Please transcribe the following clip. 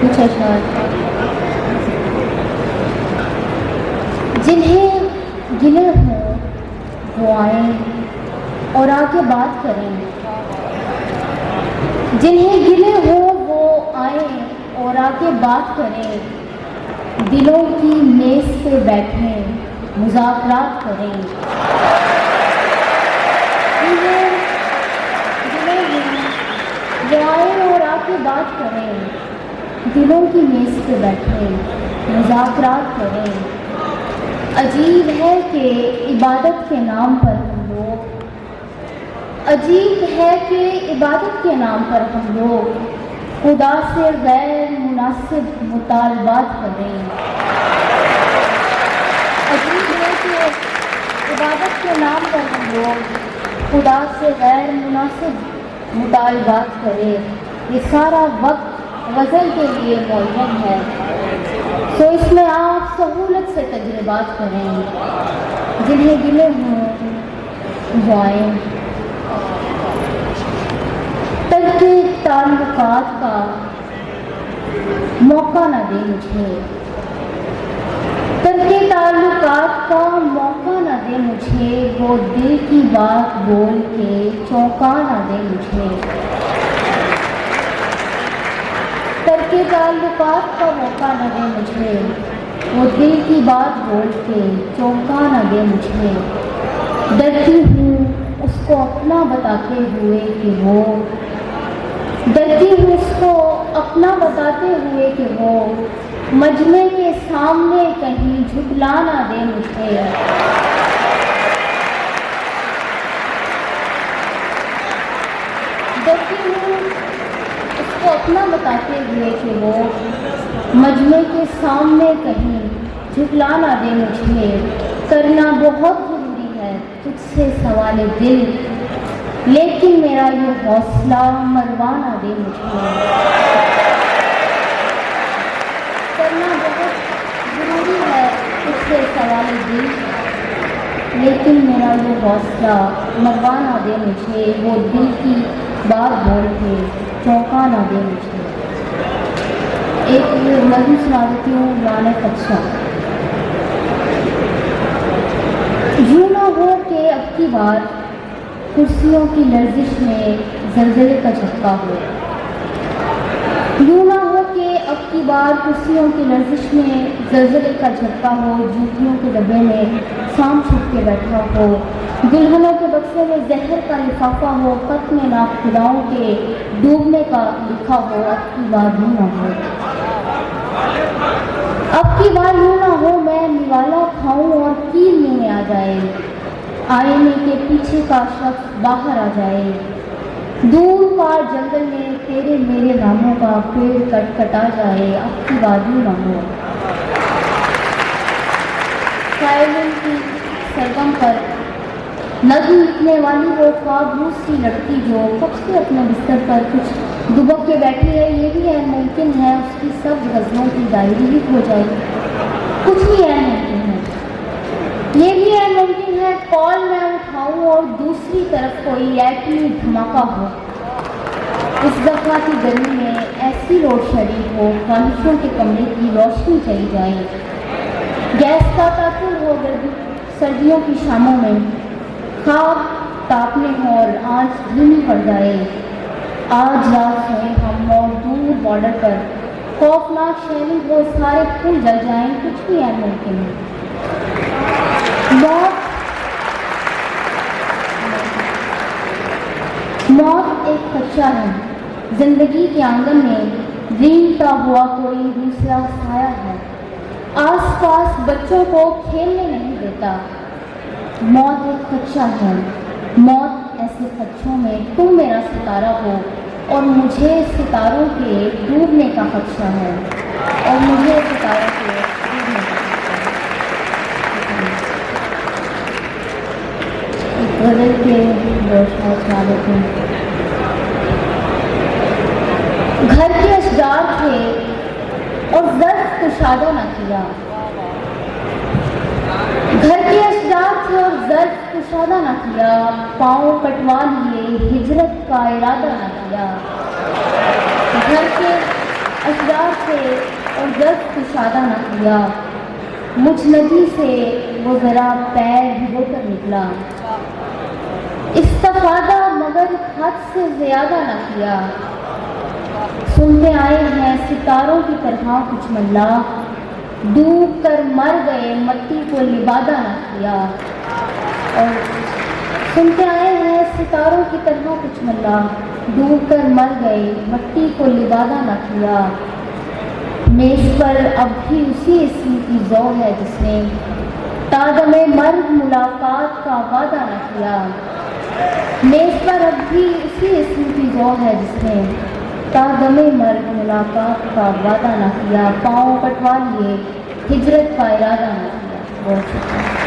کچھ اشعار جنہیں گلے ہوں وہ آئیں اور آگے بات کریں، جنہیں گلے ہوں وہ آئیں اور آگے بات کریں، دلوں کی میز پہ بیٹھیں مذاکرات کریں۔ جنہیں گلے ہوں وہ آئیں اور آگے بات کریں، دلوں کی میز پہ بیٹھیں مذاکرات کریں۔ عجیب ہے کہ عبادت کے نام پر ہم لوگ، عجیب ہے کہ عبادت کے نام پر ہم لوگ خدا سے غیر مناسب مطالبات کریں۔ عجیب ہے کہ عبادت کے نام پر ہم لوگ خدا سے غیر مناسب مطالبات کریں۔ یہ سارا وقت غزل کے لیے معین ہے، تو اس میں آپ سہولت سے تجربات کریں۔ جنہیں گلے ہوں وہ آئیں۔ ترک تعلقات کا موقع نہ دے مجھے، ترک تعلقات کا موقع نہ دے مجھے، وہ دل کی بات بول کے چونکا نہ دے مجھے۔ ترک تعلقات کا موقع نہ دے مجھے، وہ دل کی بات بول کے چونکا نہ دے مجھے۔ ڈرتی ہوں اس کو اپنا بتاتے ہوئے کہ وہ، ڈرتی ہوں اس کو اپنا بتاتے ہوئے کہ وہ مجمع کے سامنے کہیں جھٹلا نہ دے مجھے۔ ڈرتی ہوں اس کو اپنا بتاتے ہوئے کہ وہ مجمع کے سامنے کہیں جھٹلا نہ دے مجھے۔ کرنا بہت ضروری ہے تجھ سے سوال دل، لیکن میرا یہ حوصلہ مروا نہ دے مجھے۔ کرنا بہت ضروری ہے تجھ سے سوال دل، لیکن میرا یہ حوصلہ مروا نہ دے مجھے، وہ دل کی بات بول کے چونکا نہ دے مجھے۔ ایک نظم سنا دیتی ہوں، لانے خدشہ۔ یوں نہ ہو کہ اب کی بار کرسیوں کی لرزش میں زلزلے کا جھٹکا ہو، یوں نہ ہو کہ اب کی بار کرسیوں کی لرزش میں زلزلے کا جھٹکا ہو، جوتیوں کے ڈبے میں سام چھپ کے بیٹھا ہو، دلہنوں کے بکسے میں زہر کا لفافہ ہو، خط میں ناخداؤں کے ڈوبنے کا لکھا ہو۔ اب کی بار یوں نہ ہو، اب کی بار یوں نہ ہو، میں نوالا کھاؤں اور کیل منہ میں آ جائے، آئینے کے پیچھے کا شخص باہر آ جائے، دور پار جنگل میں تیرے میرے ناموں کا پیڑ کٹ کٹا جائے۔ اب کی بار یوں نہ ہو۔ قائلین کی سرگم پر نظم لکھنے والی وہ خواب روس کی لڑکی جو کب سے اپنے بستر پر کچھ دبک کے بیٹھی ہے، یہ بھی ہے ممکن ہے اس کی سب غزلوں کی ڈائری ہی ہو جائے۔ کچھ بھی ہے ممکن ہے، یہ بھی ہے ممکن ہے کال میں اٹھاؤں اور دوسری طرف کوئی ایٹمی دھماکہ ہو، اس دفعہ کی گرمی میں ایسی روڈ شیڈنگ ہو، خواہشوں کے کمرے کی روشنی چلی جائے، گیس کا تعطل ہو سردیوں کی شاموں میں، خواب تاپنے ہوں اور آنچ دھیمی پڑ جائے، آج رات سوئیں ہم اور دور بارڈر پر خوفناک شیلنگ ہو، سارے پھول جل جائیں۔ کچھ بھی ہے ممکن ہے۔ موت ایک خدشہ ہے، زندگی کے آنگن میں رینگتا ہوا کوئی دوسرا سایہ ہے، آس پاس بچوں کو کھیلنے نہیں دیتا۔ موت ایک خدشہ ہے، موت ایسے خدشوں میں تم میرا ستارہ ہو، اور مجھے ستاروں کے ڈوبنے کا خدشہ ہے، اور مجھے ستاروں کے ڈوبنے کا خدشہ ہے۔ غزل کے روشنی سنا دیتے ہیں۔ گھر کے اشجار تھے اور ظرف کشادہ نہ کیا، گھر کے اشجار تھے اور ظرف کشادہ نہ کیا، پاؤں کٹوا لیے ہجرت کا ارادہ نہ کیا۔ گھر کے اشرار سے اور درد کشادہ نہ کیا، مجھ ندی سے وہ ذرا پیر بھگو کر نکلا، استفادہ مگر حد سے زیادہ نہ کیا، سنتے آئے ہیں ستاروں کی طرح کچھ ملا، ڈوب کر مر گئے مٹی کو لبادہ نہ کیا، اور سنتے آئے ہیں ستاروں کی طرح کچھ ملا، ڈوب کر مر گئے مٹی کو لبادہ نہ کیا، میز پر اب بھی اسی اسم کی ذو ہے جس نے تادم مرگ ملاقات کا وعدہ نہ کیا، میز پر اب بھی اسی اسم کی ذو ہے جس نے تادم مرگ ملاقات کا وعدہ نہ کیا، پاؤں کٹوا لیے ہجرت کا ارادہ نہ کیا۔ بہت شکریہ۔